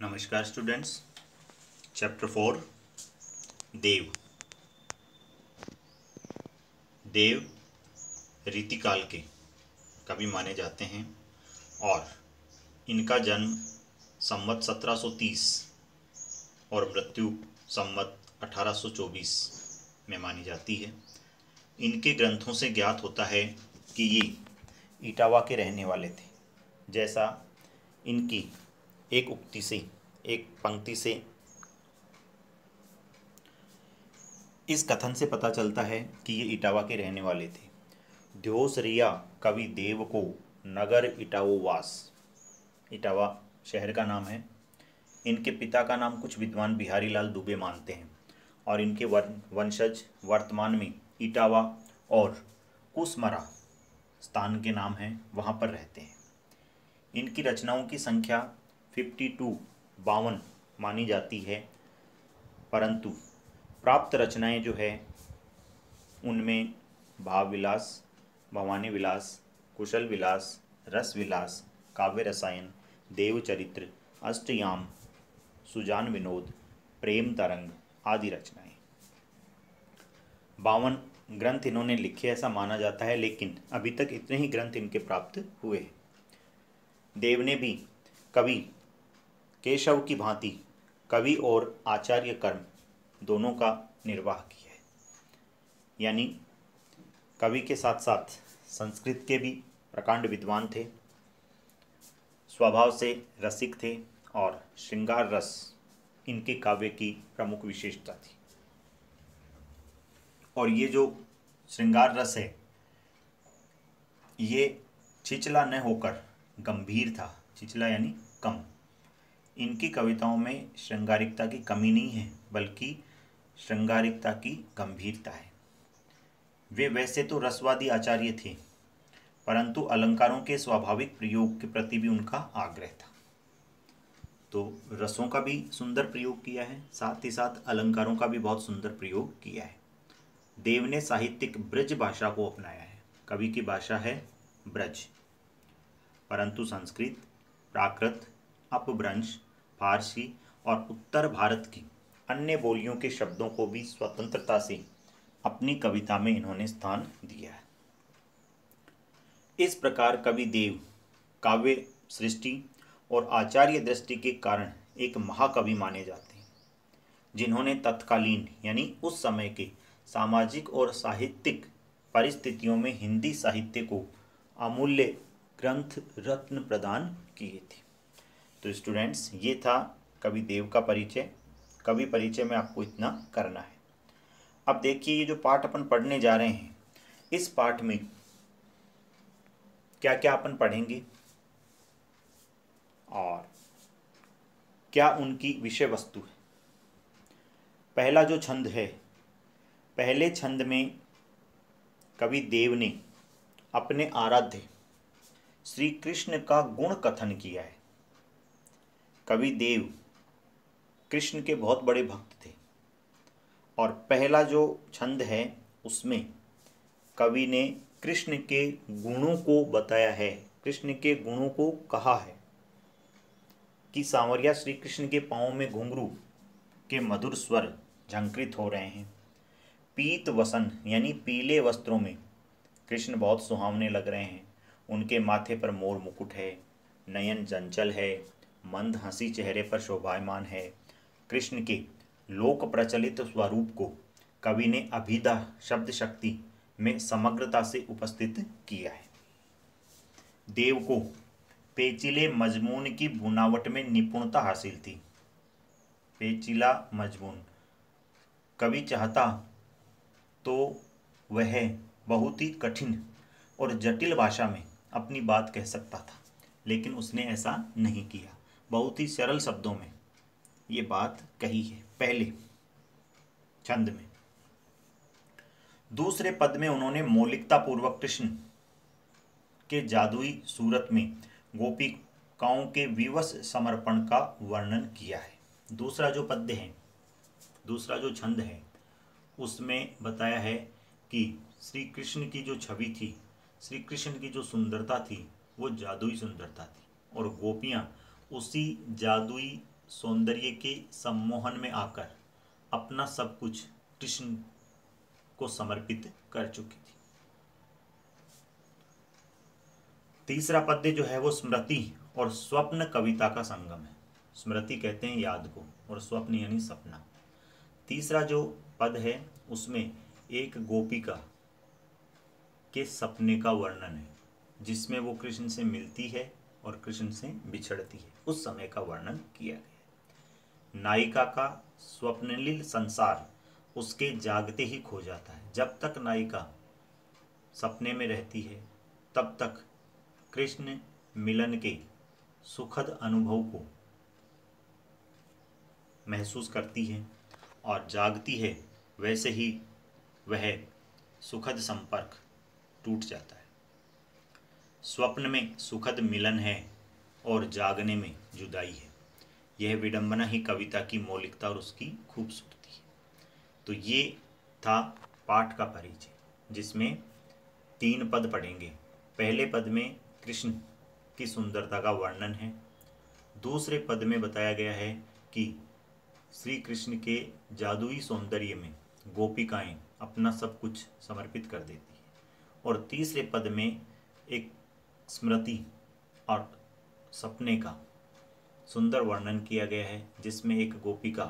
नमस्कार students. Chapter 4 देव। देव रीतिकाल के कवि माने जाते हैं और इनका जन्म संवत 1730 और मृत्यु संवत 1824 में मानी जाती है। इनके ग्रंथों से ज्ञात होता है कि ये इटावा के रहने वाले थे। जैसा इनकी एक उक्ति से, एक पंक्ति से इस कथन से पता चलता है कि ये इटावा के रहने वाले थे। द्योस रिया कवि देव को नगर इटावो वास। इटावा शहर का नाम है। इनके पिता का नाम कुछ विद्वान बिहारी लाल दुबे मानते हैं और इनके वंशज वर्तमान में इटावा और कुसमरा स्थान के नाम हैं, वहाँ पर रहते हैं। इनकी रचनाओं की संख्या 52 मानी जाती है, परंतु प्राप्त रचनाएं जो है उनमें भाव विलास, भवानी विलास, कुशल विलास, रस विलास, काव्य रसायन, देवचरित्र, अष्टयाम, सुजान विनोद, प्रेम तरंग आदि रचनाएं। 52 ग्रंथ इन्होंने लिखे ऐसा माना जाता है, लेकिन अभी तक इतने ही ग्रंथ इनके प्राप्त हुए हैं। देव ने भी कवि केशव की भांति कवि और आचार्य कर्म दोनों का निर्वाह किया है। यानी कवि के साथ साथ संस्कृत के भी प्रकांड विद्वान थे, स्वभाव से रसिक थे और श्रृंगार रस इनके काव्य की प्रमुख विशेषता थी। और ये जो श्रृंगार रस है ये छिचला न होकर गंभीर था। छिचला यानी कम। इनकी कविताओं में श्रृंगारिकता की कमी नहीं है, बल्कि श्रृंगारिकता की गंभीरता है। वे वैसे तो रसवादी आचार्य थे, परंतु अलंकारों के स्वाभाविक प्रयोग के प्रति भी उनका आग्रह था। तो रसों का भी सुंदर प्रयोग किया है, साथ ही साथ अलंकारों का भी बहुत सुंदर प्रयोग किया है। देव ने साहित्यिक ब्रज भाषा को अपनाया है। कवि की भाषा है ब्रज, परंतु संस्कृत, प्राकृत, अपभ्रंश, फारसी और उत्तर भारत की अन्य बोलियों के शब्दों को भी स्वतंत्रता से अपनी कविता में इन्होंने स्थान दिया है। इस प्रकार कवि देव काव्य सृष्टि और आचार्य दृष्टि के कारण एक महाकवि माने जाते हैं, जिन्होंने तत्कालीन यानी उस समय के सामाजिक और साहित्यिक परिस्थितियों में हिंदी साहित्य को अमूल्य ग्रंथ रत्न प्रदान किए थे। तो स्टूडेंट्स, ये था कवि देव का परिचय। कवि परिचय में आपको इतना करना है। अब देखिए, ये जो पाठ अपन पढ़ने जा रहे हैं, इस पाठ में क्या क्या अपन पढ़ेंगे और क्या उनकी विषय वस्तु है। पहला जो छंद है, पहले छंद में कवि देव ने अपने आराध्य श्री कृष्ण का गुण कथन किया है। कवि देव कृष्ण के बहुत बड़े भक्त थे और पहला जो छंद है उसमें कवि ने कृष्ण के गुणों को बताया है, कृष्ण के गुणों को कहा है कि सांवरिया श्री कृष्ण के पाँव में घुंघरू के मधुर स्वर झंकृत हो रहे हैं। पीत वसन यानी पीले वस्त्रों में कृष्ण बहुत सुहावने लग रहे हैं। उनके माथे पर मोर मुकुट है, नयन चंचल है, मंद हंसी चेहरे पर शोभायमान है। कृष्ण के लोक प्रचलित स्वरूप को कवि ने अभिधा शब्द शक्ति में समग्रता से उपस्थित किया है। देव को पेचीले मजमून की बुनावट में निपुणता हासिल थी। पेचीला मजमून, कवि चाहता तो वह बहुत ही कठिन और जटिल भाषा में अपनी बात कह सकता था, लेकिन उसने ऐसा नहीं किया। बहुत ही सरल शब्दों में ये बात कही है पहले छंद में। दूसरे पद में उन्होंने मौलिकता पूर्वक कृष्ण के जादुई सूरत में गोपिकाओं के विवश समर्पण का वर्णन किया है। दूसरा जो पद्य है, दूसरा जो छंद है, उसमें बताया है कि श्री कृष्ण की जो छवि थी, श्री कृष्ण की जो सुंदरता थी, वो जादुई सुंदरता थी और गोपियाँ उसी जादुई सौंदर्य के सम्मोहन में आकर अपना सब कुछ कृष्ण को समर्पित कर चुकी थी। तीसरा पद्य जो है वो स्मृति और स्वप्न कविता का संगम है। स्मृति कहते हैं याद को और स्वप्न यानी सपना। तीसरा जो पद है उसमें एक गोपिका के सपने का वर्णन है, जिसमें वो कृष्ण से मिलती है और कृष्ण से बिछड़ती है, उस समय का वर्णन किया गया है। नायिका का स्वप्नलील संसार उसके जागते ही खो जाता है। जब तक नायिका सपने में रहती है तब तक कृष्ण मिलन के सुखद अनुभव को महसूस करती है और जागती है वैसे ही वह सुखद संपर्क टूट जाता है। स्वप्न में सुखद मिलन है और जागने में जुदाई है। यह विडंबना ही कविता की मौलिकता और उसकी खूबसूरती है। तो ये था पाठ का परिचय, जिसमें 3 पद पढ़ेंगे। पहले पद में कृष्ण की सुंदरता का वर्णन है। दूसरे पद में बताया गया है कि श्री कृष्ण के जादुई सौंदर्य में गोपिकाएं अपना सब कुछ समर्पित कर देती है। और तीसरे पद में एक स्मृति और सपने का सुंदर वर्णन किया गया है, जिसमें एक गोपिका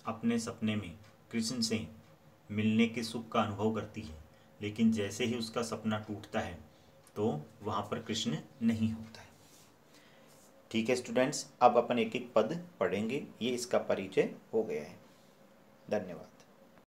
अपने सपने में कृष्ण से मिलने के सुख का अनुभव करती है, लेकिन जैसे ही उसका सपना टूटता है तो वहाँ पर कृष्ण नहीं होता है। ठीक है स्टूडेंट्स, अब अपन एक एक पद पढ़ेंगे। ये इसका परिचय हो गया है। धन्यवाद।